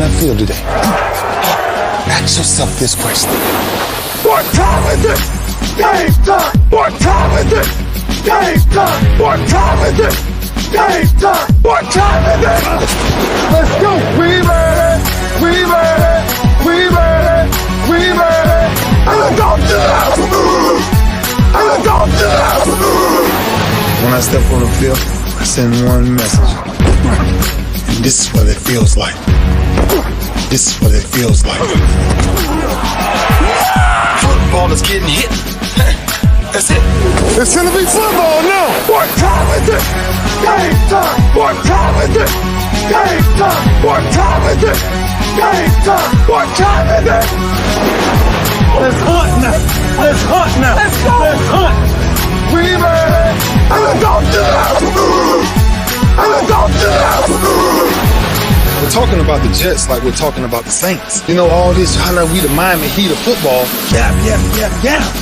I feel today? Ask yourself this question. What time is it? Game time! What time is it? Game time! What time is it? Game time! What time is it? Let's go! We ready! We ready! We ready! We ready! And let's go to the house! And let's go to the house! When I step on the field, I send one message. And this is what it feels like. This is what it feels like. Football is getting hit. That's it. It's gonna be football now! What time is it? Game time! What time is it? Game time! What time is it? Game time! What time is it? Let's hunt now! Let's hunt now! Let's go! Let's hunt! We ready! And let's go to the house! And let's go to the house! We're talking about the Jets like we're talking about the Saints. You know, all this, how like we the Miami Heat of football. Yeah.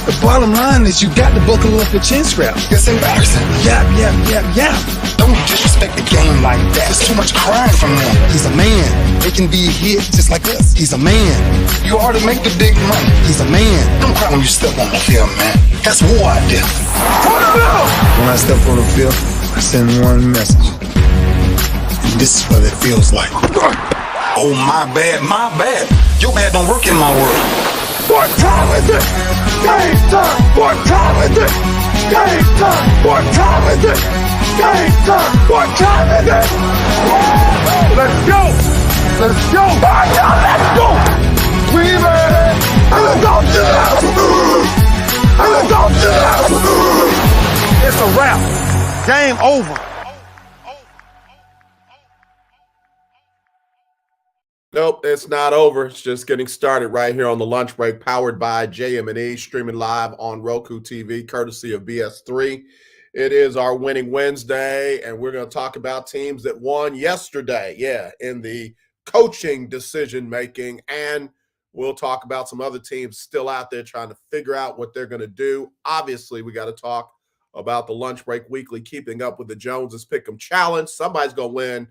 The bottom line is you got to buckle up your chin strap. It's embarrassing. Yeah. Don't disrespect the game like that. There's too much crying from them. He's a man. They can be hit just like us. He's a man. You already make the big money. He's a man. Don't cry when you step on the field, man. That's war out there. When I step on the field, I send one message. And this is what it feels like. Oh, my bad. Your bad don't work in my world. What time is it? Game time! What time is it? Game time! What time is it? Game time! What time is it? Let's go! Let's go! Let's go! We ready! And let's go to the house! And let's go to the house! It's a wrap. Game over. Nope, it's not over. It's just getting started right here on the lunch break, powered by JM&E, streaming live on ROKU TV, courtesy of BS3. It is our Winning Wednesday, and we're going to talk about teams that won yesterday, in the coaching decision-making, and we'll talk about some other teams still out there trying to figure out what they're going to do. Obviously, we got to talk about the Lunch Break Weekly, Keeping Up with the Joneses Pick'em Challenge. Somebody's going to win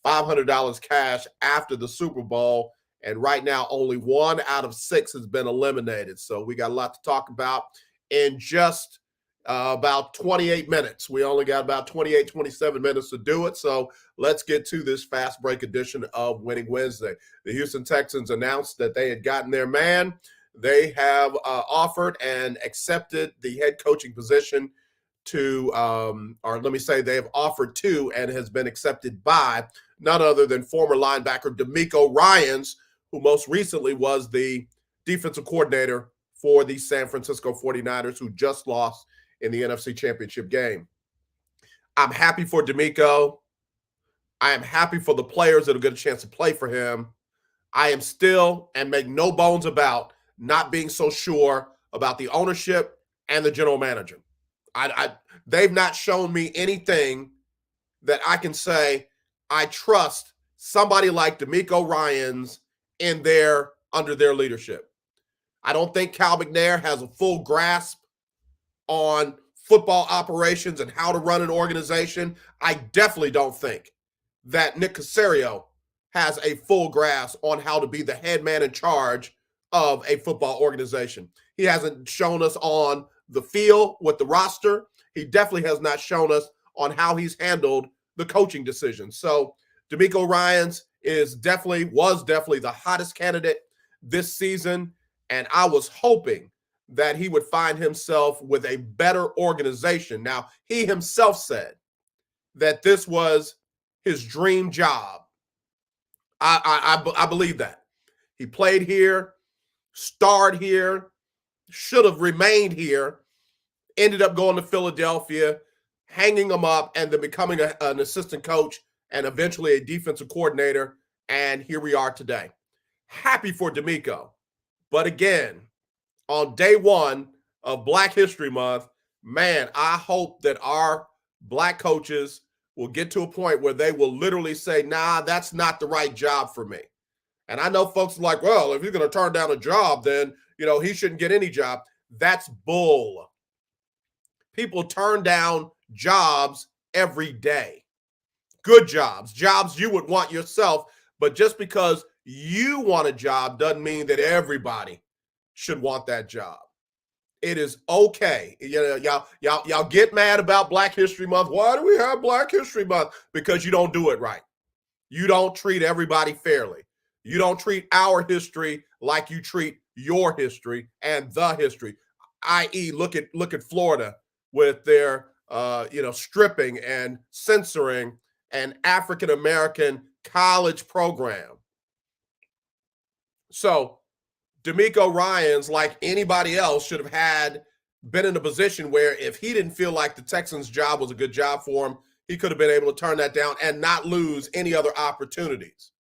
$500 cash after the Super Bowl, and right now only 1 out of 6 has been eliminated. So we got a lot to talk about in just about 28 minutes. We only got about 27 minutes to do it. So let's get to this fast break edition of Winning Wednesday. The Houston Texans announced that they had gotten their man. They have offered and accepted the head coaching position to, or let me say they have offered to and has been accepted by none other than former linebacker DeMeco Ryans, who most recently was the defensive coordinator for the San Francisco 49ers, who just lost in the NFC Championship game. I'm happy for DeMeco. I am happy for the players that will get a chance to play for him. I am still, and make no bones about, not being so sure about the ownership and the general manager. They've not shown me anything that I can say I trust somebody like DeMeco Ryans under their leadership. I don't think Cal McNair has a full grasp on football operations and how to run an organization. I definitely don't think that Nick Caserio has a full grasp on how to be the head man in charge of a football organization. He hasn't shown us on the field with the roster. He definitely has not shown us on how he's handled the coaching decisions. So DeMeco Ryans was definitely the hottest candidate this season, and I was hoping that he would find himself with a better organization. Now, he himself said that this was his dream job. I believe that. He played here, starred here, should have remained here, ended up going to Philadelphia, hanging him up, and then becoming an assistant coach and eventually a defensive coordinator. And here we are today. Happy for DeMeco. But again, on day one of Black History Month, man, I hope that our Black coaches will get to a point where they will literally say, nah, that's not the right job for me. And I know folks are like, well, if you're going to turn down a job, then, he shouldn't get any job. That's bull. People turn down jobs every day. Good jobs you would want yourself. But just because you want a job doesn't mean that everybody should want that job. It is okay. You know, y'all get mad about Black History Month. Why do we have Black History Month? Because you don't do it right. You don't treat everybody fairly. You don't treat our history like you treat your history and the history. I.e., look at Florida with their stripping and censoring an African American college program. So DeMeco Ryans, like anybody else, should have been in a position where if he didn't feel like the Texans' job was a good job for him, he could have been able to turn that down and not lose any other opportunities.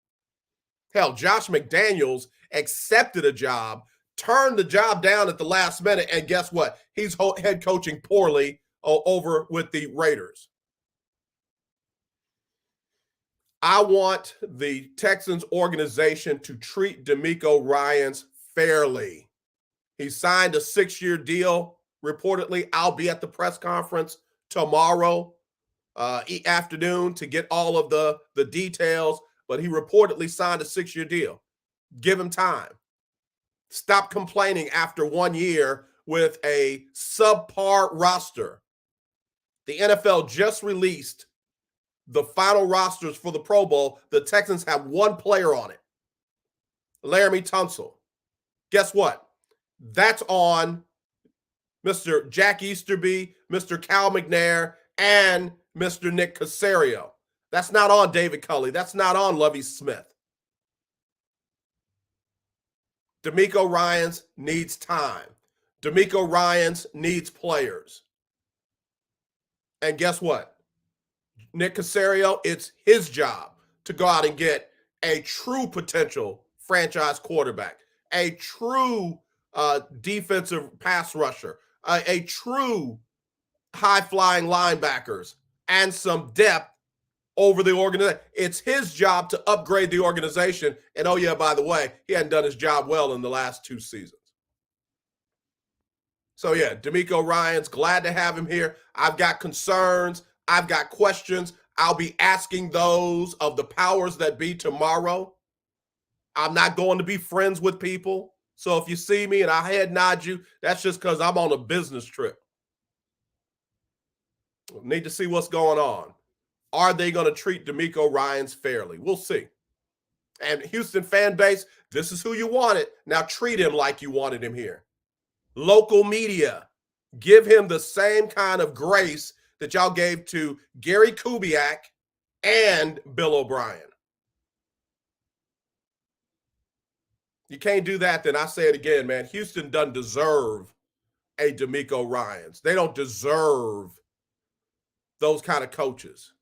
Hell, Josh McDaniels accepted a job, turned the job down at the last minute, and guess what? He's head coaching poorly over with the Raiders. I want the Texans organization to treat DeMeco Ryans fairly. He signed a 6-year deal, reportedly. I'll be at the press conference tomorrow afternoon to get all of the details, but he reportedly signed a 6-year deal. Give him time. Stop complaining after 1 year with a subpar roster. The NFL just released the final rosters for the Pro Bowl. The Texans have one player on it, Laramie Tunsil. Guess what? That's on Mr. Jack Easterby, Mr. Cal McNair, and Mr. Nick Caserio. That's not on David Culley. That's not on Lovie Smith. DeMeco Ryans needs time. DeMeco Ryans needs players. And guess what? Nick Caserio, it's his job to go out and get a true potential franchise quarterback, a true defensive pass rusher, a true high-flying linebackers, and some depth over the organization. It's his job to upgrade the organization. And oh yeah, by the way, he hadn't done his job well in the last 2 seasons. So yeah, DeMeco Ryans, glad to have him here. I've got concerns. I've got questions. I'll be asking those of the powers that be tomorrow. I'm not going to be friends with people. So if you see me and I head nod you, that's just because I'm on a business trip. Need to see what's going on. Are they going to treat DeMeco Ryans fairly? We'll see. And Houston fan base, this is who you wanted. Now treat him like you wanted him here. Local media, give him the same kind of grace that y'all gave to Gary Kubiak and Bill O'Brien. You can't do that, then I say it again, man. Houston doesn't deserve a DeMeco Ryans. They don't deserve those kind of coaches.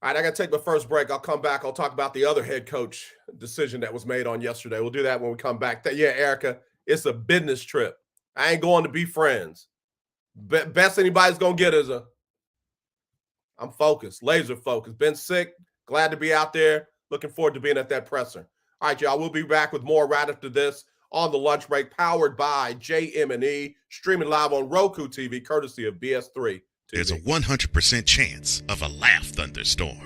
All right, I got to take my first break. I'll come back. I'll talk about the other head coach decision that was made on yesterday. We'll do that when we come back. Yeah, Erica, it's a business trip. I ain't going to be friends. Best anybody's going to get is I'm focused, laser focused. Been sick, glad to be out there. Looking forward to being at that presser. All right, y'all, we'll be back with more right after this on the lunch break, powered by JM&E, streaming live on Roku TV, courtesy of BS3 TV. There's a 100% chance of a laugh thunderstorm.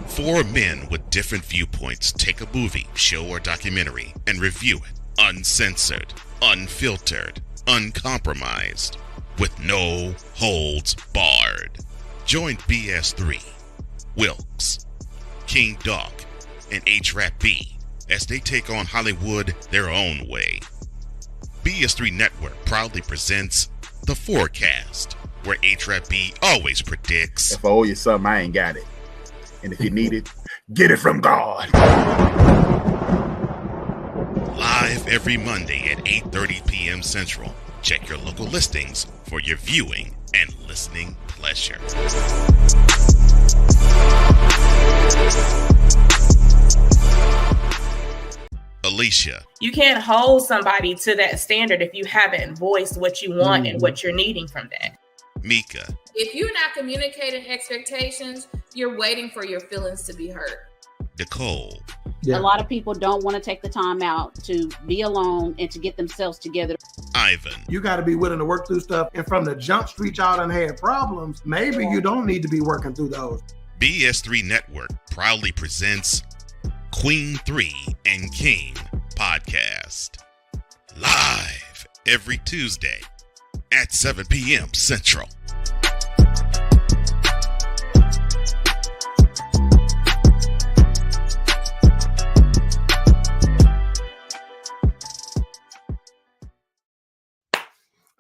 4 men with different viewpoints take a movie, show, or documentary and review it uncensored, unfiltered, uncompromised, with no holds barred. Join BS3, Wilkes, King Doc, and H-Rap-B as they take on Hollywood their own way. BS3 Network proudly presents The Forecast, where H-Rap-B always predicts, if I owe you something, I ain't got it. And if you need it, get it from God. live every Monday at 8:30 p.m. Central. Check your local listings for your viewing and listening pleasure. Alicia. You can't hold somebody to that standard if you haven't voiced what you want and what you're needing from that. Mika. If you're not communicating expectations, you're waiting for your feelings to be hurt. Nicole. Yeah. A lot of people don't want to take the time out to be alone and to get themselves together. Ivan. You got to be willing to work through stuff. And from the jump street, y'all done had problems. Maybe you don't need to be working through those. BS3 Network proudly presents Queen 3 and King podcast. Live every Tuesday at 7 p.m. Central.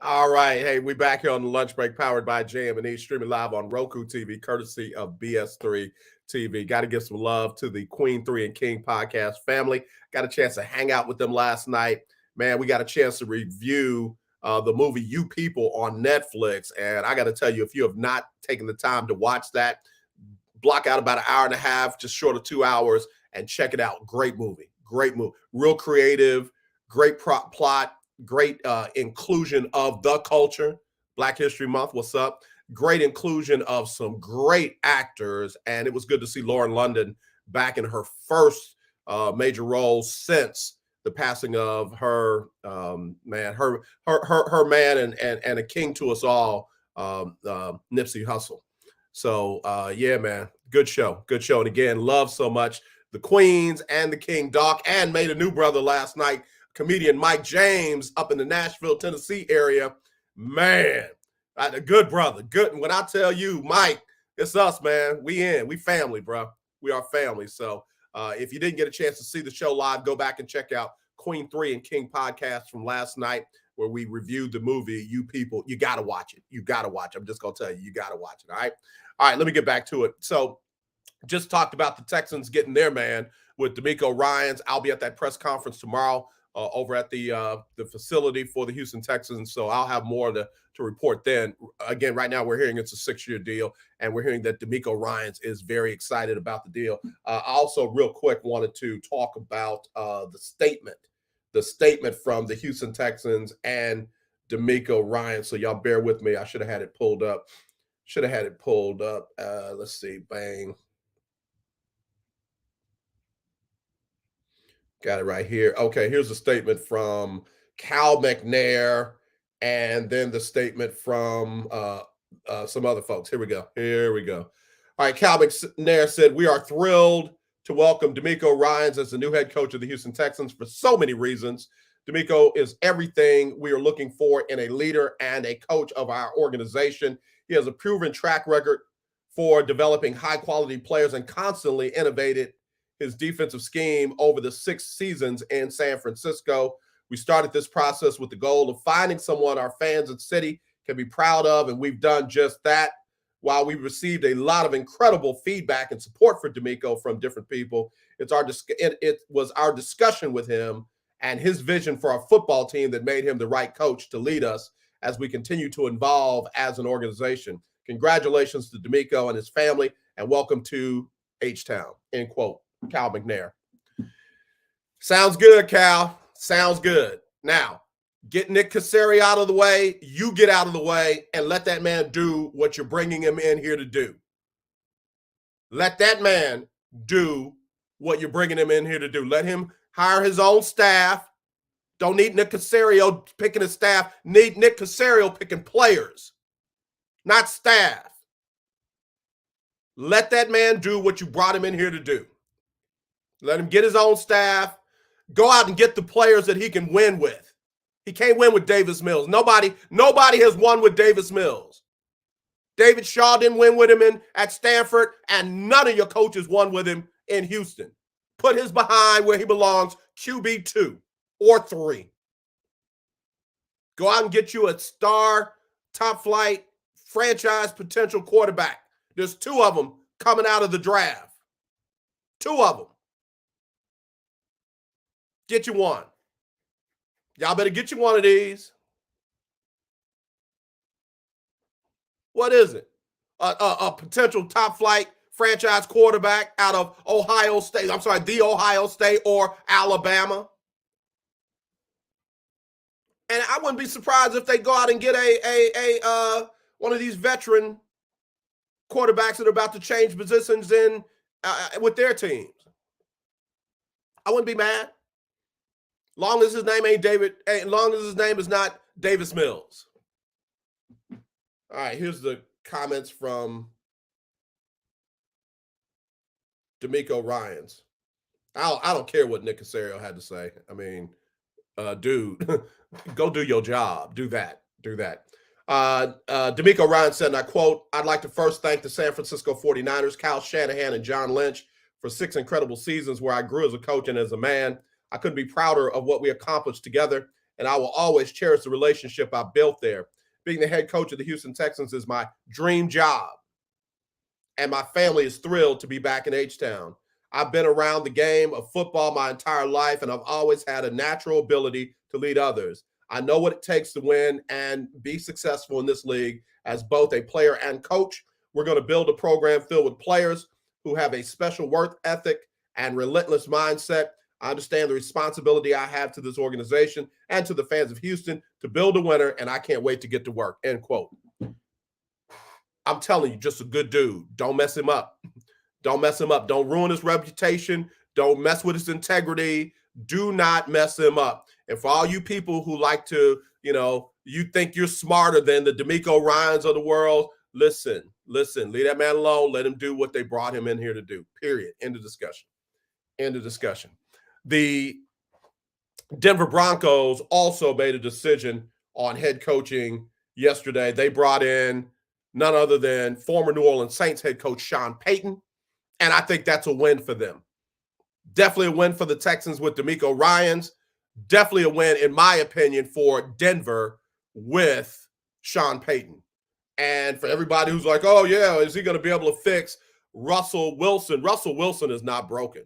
All right. Hey, we back here on the lunch break powered by JM&E, streaming live on ROKU TV, courtesy of BS3 TV. Got to give some love to the Queen 3 and King podcast family. Got a chance to hang out with them last night. Man, we got a chance to review the movie You People on Netflix. And I got to tell you, if you have not taken the time to watch that, block out about an hour and a half, just short of 2 hours, and check it out. Great movie. Great movie. Real creative, great plot. Great inclusion of the culture. Black History Month, what's up? Great inclusion of some great actors, and it was good to see Lauren London back in her first major role since the passing of her man, her man, and a king to us all, Nipsey Hussle. So yeah, man, good show, and again, love so much the Queens and the King Doc, and made a new brother last night. Comedian Mike James up in the Nashville, Tennessee area. Man, a good brother. Good. And when I tell you, Mike, it's us, man. We family, bro. We are family. So if you didn't get a chance to see the show live, go back and check out Queen 3 and King podcast from last night, where we reviewed the movie You People. You got to watch it. You got to watch it. I'm just going to tell you, you got to watch it. All right. All right. Let me get back to it. So just talked about the Texans getting their man with D'Amico Ryans. I'll be at that press conference tomorrow. Over at the facility for the Houston Texans. So I'll have more to report then. Again, right now we're hearing it's a 6-year deal, and we're hearing that D'Amico Ryans is very excited about the deal. I also real quick wanted to talk about the statement from the Houston Texans and D'Amico Ryans. So y'all bear with me. I should have had it pulled up. Let's see. Bang. Got it right here. Okay, here's a statement from Cal McNair, and then the statement from some other folks. Here we go. All right, Cal McNair said, "We are thrilled to welcome D'Amico Ryans as the new head coach of the Houston Texans for so many reasons. D'Amico is everything we are looking for in a leader and a coach of our organization. He has a proven track record for developing high-quality players and constantly innovated his defensive scheme over the 6 seasons in San Francisco. We started this process with the goal of finding someone our fans and city can be proud of, and we've done just that. While we received a lot of incredible feedback and support for D'Amico from different people, it was our discussion with him and his vision for our football team that made him the right coach to lead us as we continue to evolve as an organization. Congratulations to D'Amico and his family, and welcome to H-Town," end quote. Cal McNair. Sounds good, Cal. Sounds good. Now, get Nick Caserio out of the way. You get out of the way and let that man do what you're bringing him in here to do. Let that man do what you're bringing him in here to do. Let him hire his own staff. Don't need Nick Caserio picking his staff. Need Nick Caserio picking players, not staff. Let that man do what you brought him in here to do. Let him get his own staff. Go out and get the players that he can win with. He can't win with Davis Mills. Nobody has won with Davis Mills. David Shaw didn't win with him at Stanford, and none of your coaches won with him in Houston. Put his behind where he belongs, QB 2 or 3. Go out and get you a star, top flight, franchise potential quarterback. There's 2 of them coming out of the draft. 2 of them. Get you one. Y'all better get you one of these. What is it? A potential top flight franchise quarterback out of Ohio State. I'm sorry, the Ohio State or Alabama. And I wouldn't be surprised if they go out and get a one of these veteran quarterbacks that are about to change positions in with their teams. I wouldn't be mad. Long as his name is not Davis Mills. All right, here's the comments from DeMeco Ryans. I don't care what Nick Casario had to say. I mean, dude, go do your job. Do that. DeMeco Ryan said, and I quote, "I'd like to first thank the San Francisco 49ers, Kyle Shanahan, and John Lynch for 6 incredible seasons where I grew as a coach and as a man. I couldn't be prouder of what we accomplished together, and I will always cherish the relationship I built there. Being the head coach of the Houston Texans is my dream job, and my family is thrilled to be back in H-Town. I've been around the game of football my entire life, and I've always had a natural ability to lead others. I know what it takes to win and be successful in this league as both a player and coach. We're going to build a program filled with players who have a special work ethic and relentless mindset. I understand the responsibility I have to this organization and to the fans of Houston to build a winner, and I can't wait to get to work." End quote. I'm telling you, just a good dude. Don't mess him up. Don't mess him up. Don't ruin his reputation. Don't mess with his integrity. Do not mess him up. And for all you people who like to, you think you're smarter than the DeMeco Ryans of the world, listen, leave that man alone. Let him do what they brought him in here to do. Period. End of discussion. The Denver Broncos also made a decision on head coaching yesterday. They brought in none other than former New Orleans Saints head coach Sean Payton. And I think that's a win for them. Definitely a win for the Texans with DeMeco Ryans. Definitely a win, in my opinion, for Denver with Sean Payton. And for everybody who's like, oh, yeah, is he going to be able to fix Russell Wilson? Russell Wilson is not broken.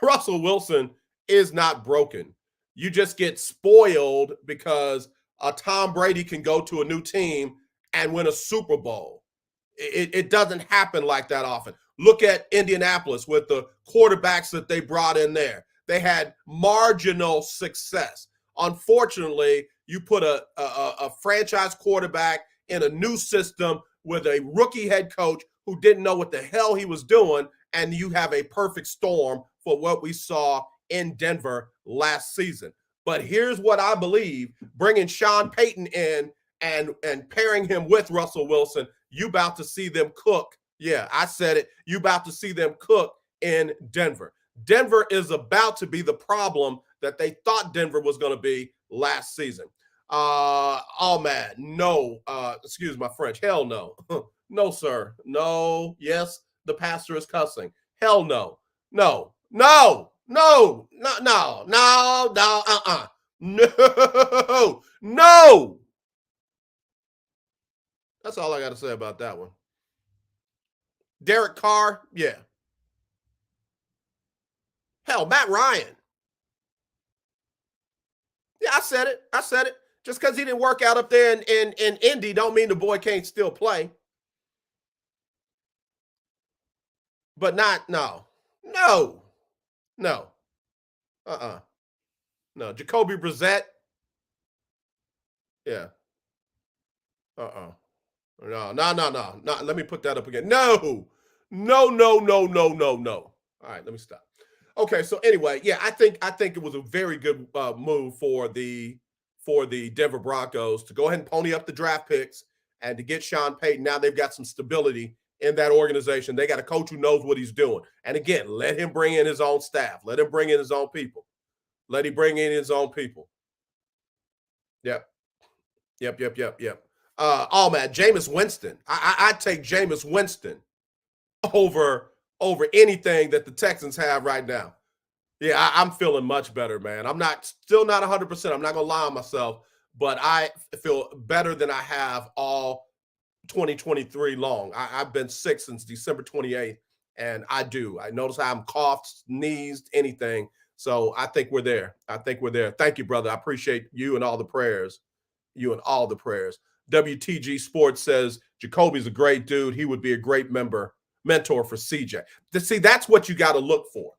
Russell Wilson is not broken. You just get spoiled because Tom Brady can go to a new team and win a Super Bowl. It doesn't happen like that often. Look at Indianapolis with the quarterbacks that they brought in there. They had marginal success. Unfortunately, you put a franchise quarterback in a new system with a rookie head coach who didn't know what the hell he was doing, and you have a perfect storm for what we saw in Denver last season. But here's what I believe, bringing Sean Payton in and pairing him with Russell Wilson, you about to see them cook. Yeah, I said it. You about to see them cook in Denver. Denver is about to be the problem that they thought Denver was going to be last season. Oh, man, no. Excuse my French. Hell no. No, sir. No. Yes, the pastor is cussing. Hell no. No. No. No. No. No. No. No. No. No. That's all I got to say about that one. Derek Carr, yeah. Hell, Matt Ryan. Yeah, I said it. Just because he didn't work out up there in Indy don't mean the boy can't still play. But no. No. No. Jacoby Brissett. Yeah. No. Let me put that up again. No. All right, let me stop. Okay, so anyway, yeah, I think it was a very good move for the Denver Broncos to go ahead and pony up the draft picks and to get Sean Payton. Now they've got some stability in that organization. They got a coach who knows what he's doing. And again, let him bring in his own staff. Let him bring in his own people. Yep. Oh man, Jameis Winston. I'd take Jameis Winston over anything that the Texans have right now. Yeah, I'm feeling much better, man. Still not 100%. I'm not gonna lie on myself, but I feel better than I have all 2023 long. I've been sick since December 28th, and I notice how I'm coughed, sneezed, anything. So I think we're there. Thank you, brother. I appreciate you and all the prayers. WTG Sports says Jacoby's a great dude. He would be a great mentor for CJ. See, that's what you got to look for.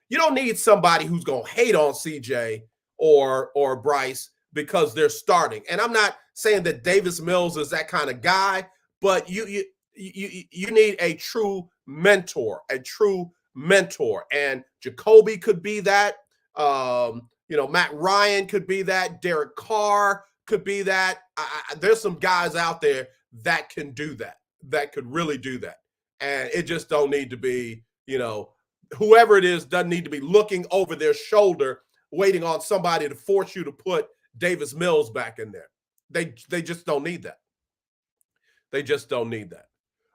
You don't need somebody who's going to hate on CJ or Bryce because they're starting. And I'm not saying that Davis Mills is that kind of guy, but you need a true mentor. And Jacoby could be that. Matt Ryan could be that. Derek Carr could be that. There's some guys out there that can do that, that could really do that. And it just don't need to be, whoever it is doesn't need to be looking over their shoulder, waiting on somebody to force you to put Davis Mills back in there. They just don't need that. They just don't need that.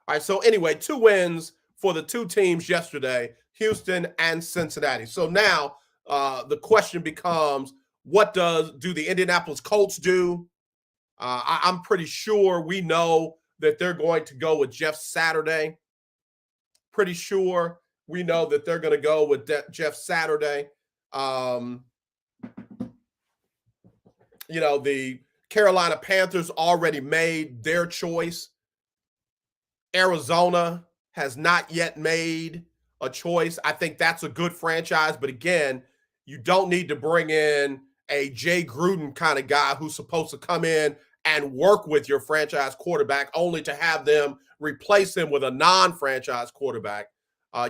All right, so anyway, 2 wins for the 2 teams yesterday, Houston and Cincinnati. So now the question becomes, what do the Indianapolis Colts do? I'm pretty sure we know that they're going to go with Jeff Saturday. Pretty sure we know that they're going to go with Jeff Saturday. The Carolina Panthers already made their choice. Arizona has not yet made a choice. I think that's a good franchise. But again, you don't need to bring in a Jay Gruden kind of guy who's supposed to come in and work with your franchise quarterback only to have them replace him with a non-franchise quarterback.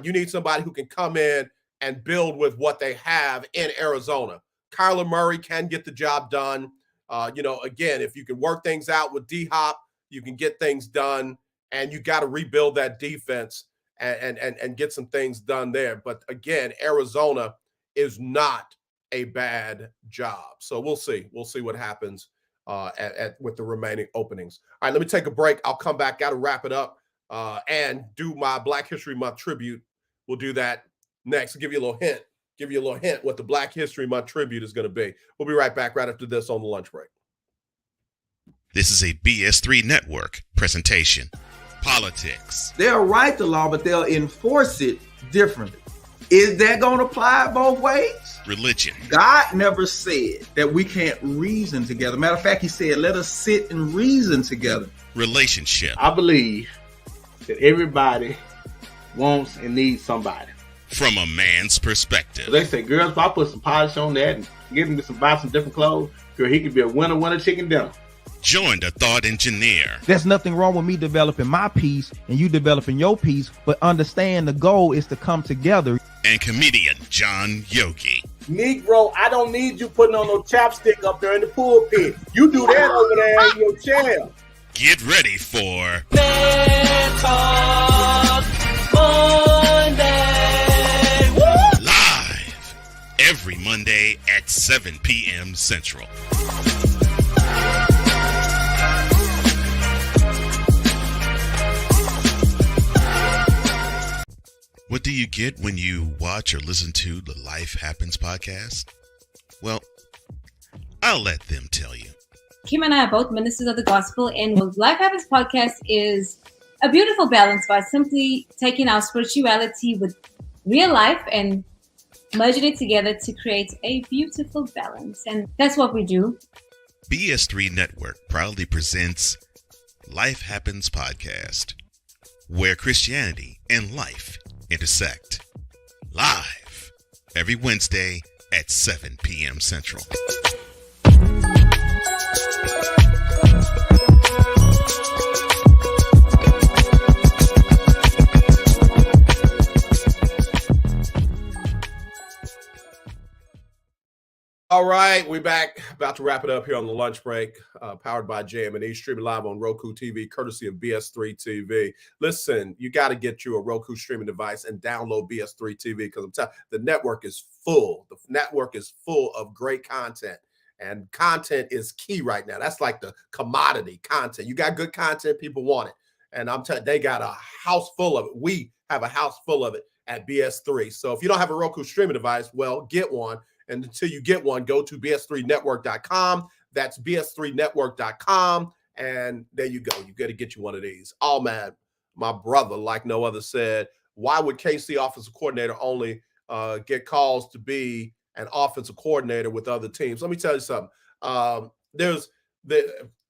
You need somebody who can come in and build with what they have in Arizona. Kyler Murray can get the job done. Again, if you can work things out with D-Hop, you can get things done, and you got to rebuild that defense and get some things done there. But again, Arizona is not a bad job. So we'll see. We'll see what happens with the remaining openings. All right, let me take a break. I'll come back. Got to wrap it up and do my Black History Month tribute. We'll do that next. I'll give you a little hint what the Black History Month tribute is going to be. We'll be right back right after this on the lunch break. This is a BS3 Network presentation. Politics. They'll write the law, but they'll enforce it differently. Is that going to apply both ways? Religion. God never said that we can't reason together. Matter of fact, he said, let us sit and reason together. Relationship. I believe that everybody wants and needs somebody. From a man's perspective. They say, girls, if I put some polish on that and get him to buy some different clothes, girl, he could be a winner chicken dinner. Join the thought engineer. There's nothing wrong with me developing my piece and you developing your piece, but understand the goal is to come together. And comedian John Yogi. Negro, I don't need you putting on no chapstick up there in the pulpit. You do that over there in your chair. Get ready for Man Talk Monday. Woo! Live every Monday at 7 p.m. Central. What do you get when you watch or listen to the Life Happens podcast? Well, I'll let them tell you. Kim and I are both ministers of the gospel, and what Life Happens podcast is a beautiful balance by simply taking our spirituality with real life and merging it together to create a beautiful balance. And that's what we do. BS3 Network proudly presents Life Happens podcast, where Christianity and life intersect. Live every Wednesday at 7 p.m. Central. All right, we're back. About to wrap it up here on the lunch break, powered by JM&E, streaming live on ROKU TV, courtesy of BS3 TV. Listen, you got to get you a ROKU streaming device and download BS3 TV because I'm telling you, the network is full. The network is full of great content, and content is key right now. That's like the commodity content. You got good content, people want it, and I'm telling you, they got a house full of it. We have a house full of it at BS3. So if you don't have a Roku streaming device, well, get one. And until you get one, go to bs3network.com. That's bs3network.com. And there you go. You got to get you one of these. Oh, man, my brother, like no other, said, why would KC offensive coordinator only get calls to be an offensive coordinator with other teams? Let me tell you something.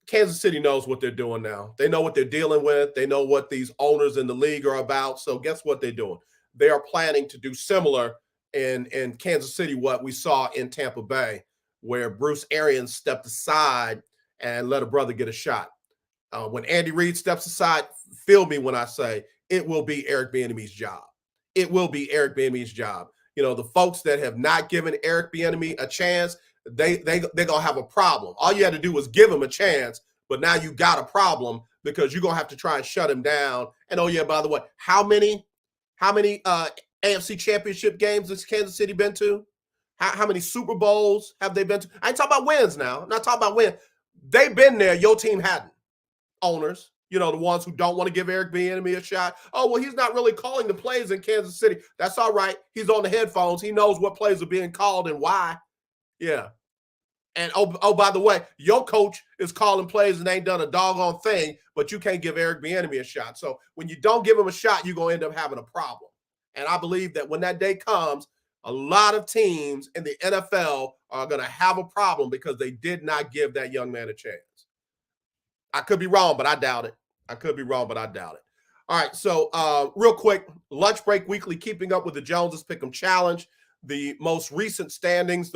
Kansas City knows what they're doing now. They know what they're dealing with. They know what these owners in the league are about. So guess what they're doing? They are planning to do similar in Kansas City, what we saw in Tampa Bay, where Bruce Arians stepped aside and let a brother get a shot. When Andy Reid steps aside, feel me when I say it will be Eric Bieniemy's job. It will be Eric Bieniemy's job. You know, the folks that have not given Eric Bieniemy a chance, they're going to have a problem. All you had to do was give him a chance, but now you got a problem because you're going to have to try and shut him down. And, oh, yeah, by the way, how many AFC Championship games has Kansas City been to? How many Super Bowls have they been to? I ain't talking about wins now. I'm not talking about wins. They've been there. Your team hadn't. Owners, the ones who don't want to give Eric Bieniemy a shot. Oh, well, he's not really calling the plays in Kansas City. That's all right. He's on the headphones. He knows what plays are being called and why. Yeah. And oh, by the way, your coach is calling plays and ain't done a doggone thing, but you can't give Eric Bieniemy a shot. So when you don't give him a shot, you're going to end up having a problem. And I believe that when that day comes, a lot of teams in the NFL are going to have a problem because they did not give that young man a chance. I could be wrong, but I doubt it. All right, so real quick, Lunch Break Weekly, keeping up with the Joneses Pick'em Challenge. The most recent standings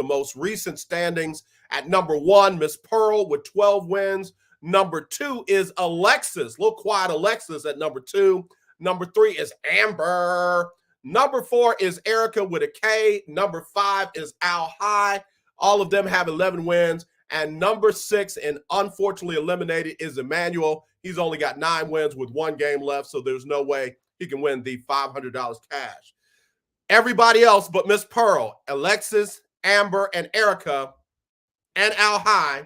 at number 1, Miss Pearl with 12 wins. Number 2 is Alexis, little quiet Alexis at number 2. Number 3 is Amber. Number 4 is Erica with a K. Number 5 is Al High. All of them have 11 wins. And number 6, and unfortunately eliminated, is Emmanuel. He's only got 9 wins with 1 game left, so there's no way he can win the $500 cash. Everybody else but Miss Pearl, Alexis, Amber, and Erica, and Al High,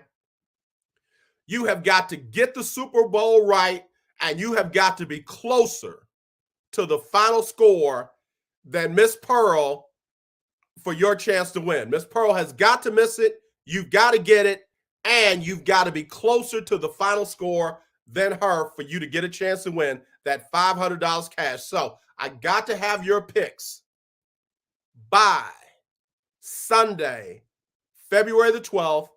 you have got to get the Super Bowl right, and you have got to be closer to the final score than Miss Pearl for your chance to win. Miss Pearl has got to miss it. You've got to get it, and you've got to be closer to the final score than her for you to get a chance to win that $500 cash. So I got to have your picks by Sunday, February the 12th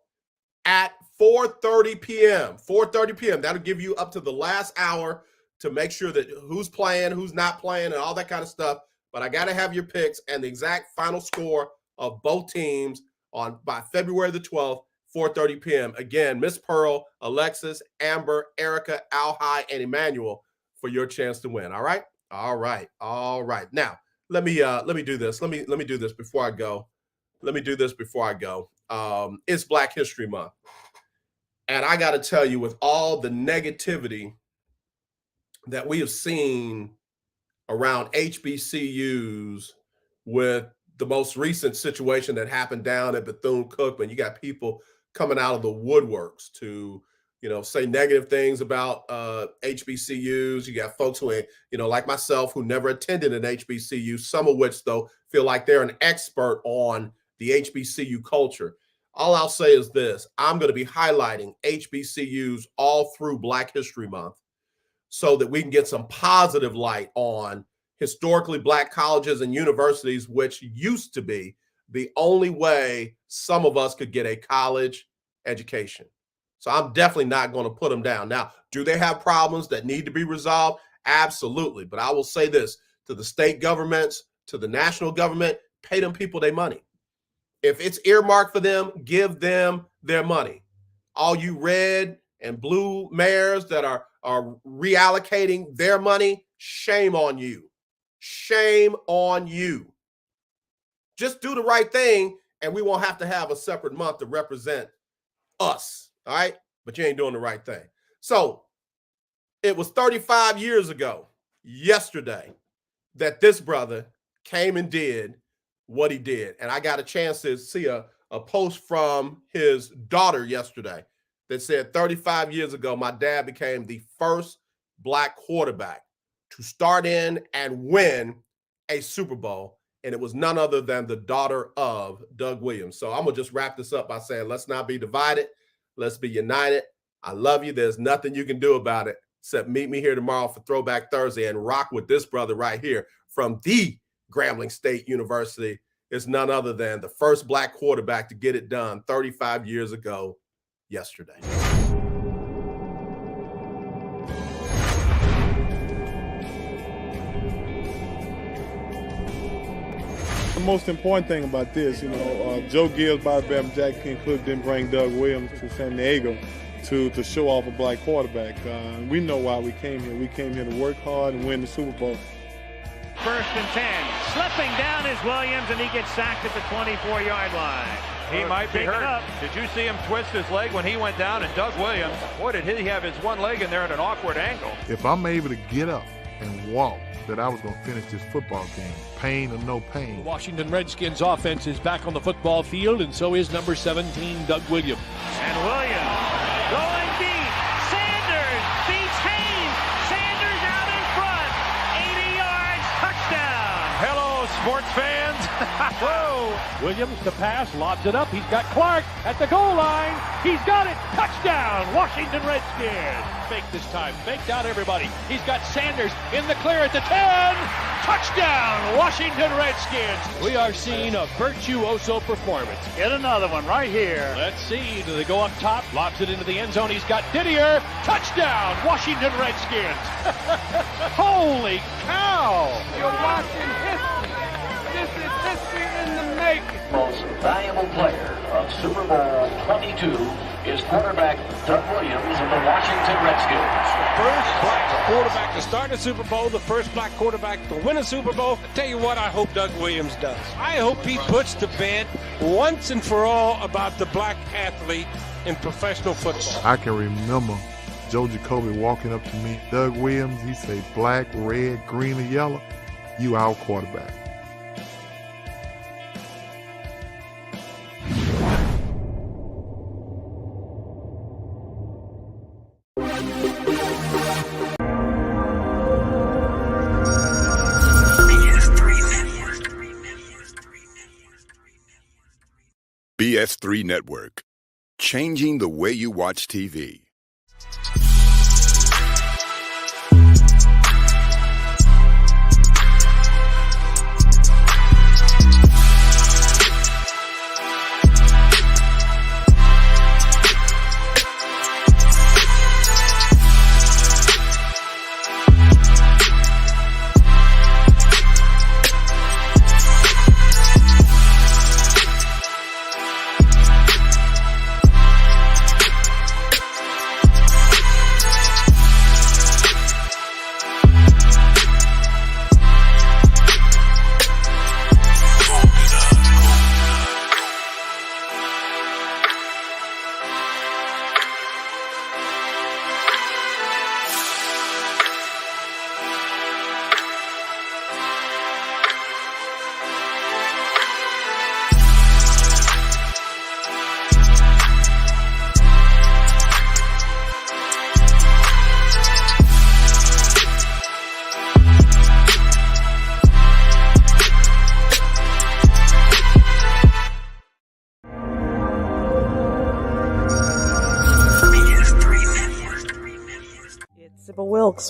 at 4:30 p.m. 4:30 p.m. That'll give you up to the last hour to make sure that who's playing, who's not playing, and all that kind of stuff. But I got to have your picks and the exact final score of both teams by February the 12th, 4:30 p.m. Again, Miss Pearl, Alexis, Amber, Erica, Al High, and Emmanuel for your chance to win. All right? All right. Now, let me do this. Let me do this before I go. It's Black History Month. And I got to tell you, with all the negativity that we have seen around HBCUs, with the most recent situation that happened down at Bethune-Cookman, you got people coming out of the woodworks to, say negative things about HBCUs. You got folks who, like myself, who never attended an HBCU, some of which, though, feel like they're an expert on the HBCU culture. All I'll say is this: I'm going to be highlighting HBCUs all through Black History Month so that we can get some positive light on historically Black colleges and universities, which used to be the only way some of us could get a college education. So I'm definitely not going to put them down. Now, do they have problems that need to be resolved? Absolutely. But I will say this to the state governments, to the national government: pay them people their money. If it's earmarked for them, give them their money. All you red and blue mayors that are reallocating their money, shame on you. Shame on you. Just do the right thing, and we won't have to have a separate month to represent us, all right? But you ain't doing the right thing. So it was 35 years ago, yesterday, that this brother came and did what he did. And I got a chance to see a post from his daughter yesterday that said, 35 years ago, my dad became the first Black quarterback to start in and win a Super Bowl. And it was none other than the daughter of Doug Williams. So I'm going to just wrap this up by saying, let's not be divided. Let's be united. I love you. There's nothing you can do about it except meet me here tomorrow for Throwback Thursday and rock with this brother right here from the Grambling State University. Is none other than the first Black quarterback to get it done 35 years ago yesterday. The most important thing about this, Joe Gibbs, Bobby Bam, Jack King Cook didn't bring Doug Williams to San Diego to show off a Black quarterback. We know why we came here. We came here to work hard and win the Super Bowl. 1st and 10. Slipping down is Williams, and he gets sacked at the 24-yard line. He might be hurt. Up. Did you see him twist his leg when he went down? And Doug Williams, boy, did he have his one leg in there at an awkward angle. If I'm able to get up and walk that I was going to finish this football game, pain or no pain. The Washington Redskins offense is back on the football field, and so is number 17, Doug Williams. And Williams going deep. Sanders beats Haynes. Sanders out in front. 80 yards, touchdown. Hello, sports fans. Whoa. Williams to pass, lobs it up. He's got Clark at the goal line. He's got it. Touchdown, Washington Redskins. Fake this time. Faked out everybody. He's got Sanders in the clear at the 10. Touchdown, Washington Redskins. We are seeing a virtuoso performance. Get another one right here. Let's see. Do they go up top? Lobs it into the end zone. He's got Didier. Touchdown, Washington Redskins. Holy cow. You're watching history. This is history in the making. Most valuable player of Super Bowl 22 is quarterback Doug Williams of the Washington Redskins. The first black quarterback to start a Super Bowl, the first black quarterback to win a Super Bowl. I tell you what, I hope Doug Williams does. I hope he puts to bed once and for all about the black athlete in professional football. I can remember Joe Jacoby walking up to me, Doug Williams, he say black, red, green, or yellow, you our quarterback. BS3 Network, changing the way you watch TV.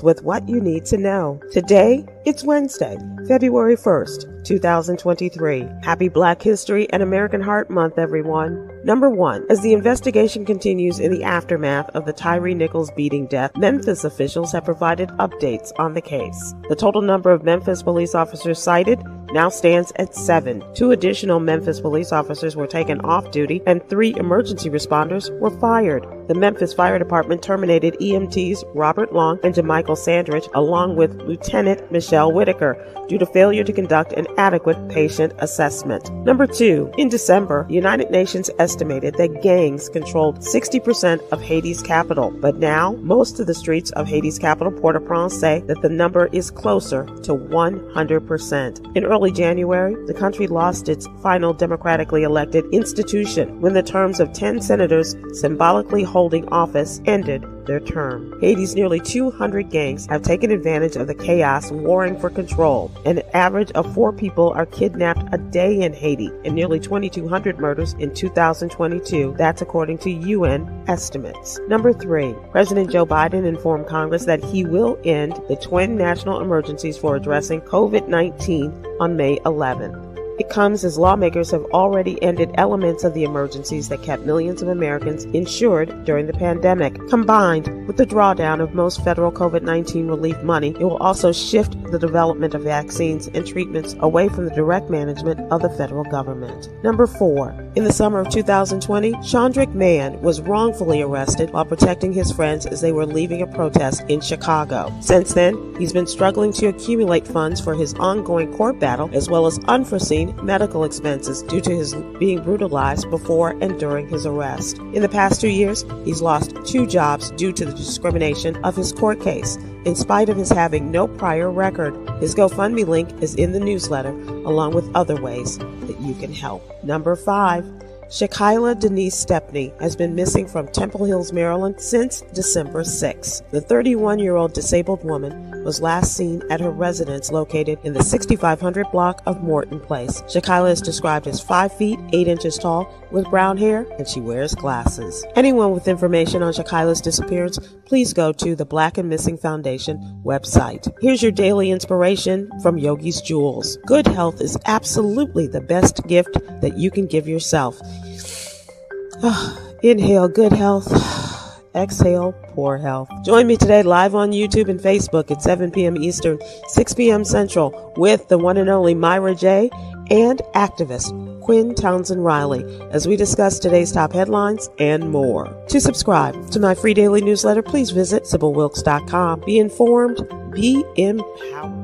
With what you need to know. Today, it's Wednesday, February 1st, 2023. Happy Black History and American Heart Month, everyone. Number 1. As the investigation continues in the aftermath of the Tyree Nichols beating death, Memphis officials have provided updates on the case. The total number of Memphis police officers cited now stands at 7. 2 additional Memphis police officers were taken off duty and 3 emergency responders were fired. The Memphis Fire Department terminated EMTs Robert Long and JaMichael Sandridge along with Lieutenant Michelle Whitaker due to failure to conduct an adequate patient assessment. Number 2. In December, the United Nations estimated that gangs controlled 60% of Haiti's capital, but now most of the streets of Haiti's capital, Port-au-Prince, say that the number is closer to 100%. In early January, the country lost its final democratically elected institution when the terms of 10 senators symbolically holding office ended their term. Haiti's nearly 200 gangs have taken advantage of the chaos warring for control. An average of 4 people are kidnapped a day in Haiti and nearly 2,200 murders in 2022. That's according to UN estimates. Number 3. President Joe Biden informed Congress that he will end the twin national emergencies for addressing COVID-19 on May 11th. It comes as lawmakers have already ended elements of the emergencies that kept millions of Americans insured during the pandemic. Combined with the drawdown of most federal COVID-19 relief money, it will also shift the development of vaccines and treatments away from the direct management of the federal government. Number 4. In the summer of 2020, Chandrick Mann was wrongfully arrested while protecting his friends as they were leaving a protest in Chicago. Since then, he's been struggling to accumulate funds for his ongoing court battle as well as unforeseen sustain medical expenses due to his being brutalized before and during his arrest. In the past 2 years, he's lost 2 jobs due to the discrimination of his court case, in spite of his having no prior record. His GoFundMe link is in the newsletter, along with other ways that you can help. Number 5. Shakila Denise Stepney has been missing from Temple Hills, Maryland since December 6. The 31-year-old disabled woman was last seen at her residence located in the 6500 block of Morton Place. Shakila is described as 5 feet 8 inches tall with brown hair, and she wears glasses. Anyone with information on Shakila's disappearance, please go to the Black and Missing Foundation website. Here's your daily inspiration from Yogi's Jewels. Good health is absolutely the best gift that you can give yourself. Inhale good health. Exhale poor health. Join me today live on YouTube and Facebook at 7 p.m. Eastern, 6 p.m. Central with the one and only Myra J. and activist Quinn Townsend Riley as we discuss today's top headlines and more. To subscribe to my free daily newsletter, please visit SibylWilkes.com. Be informed, be empowered.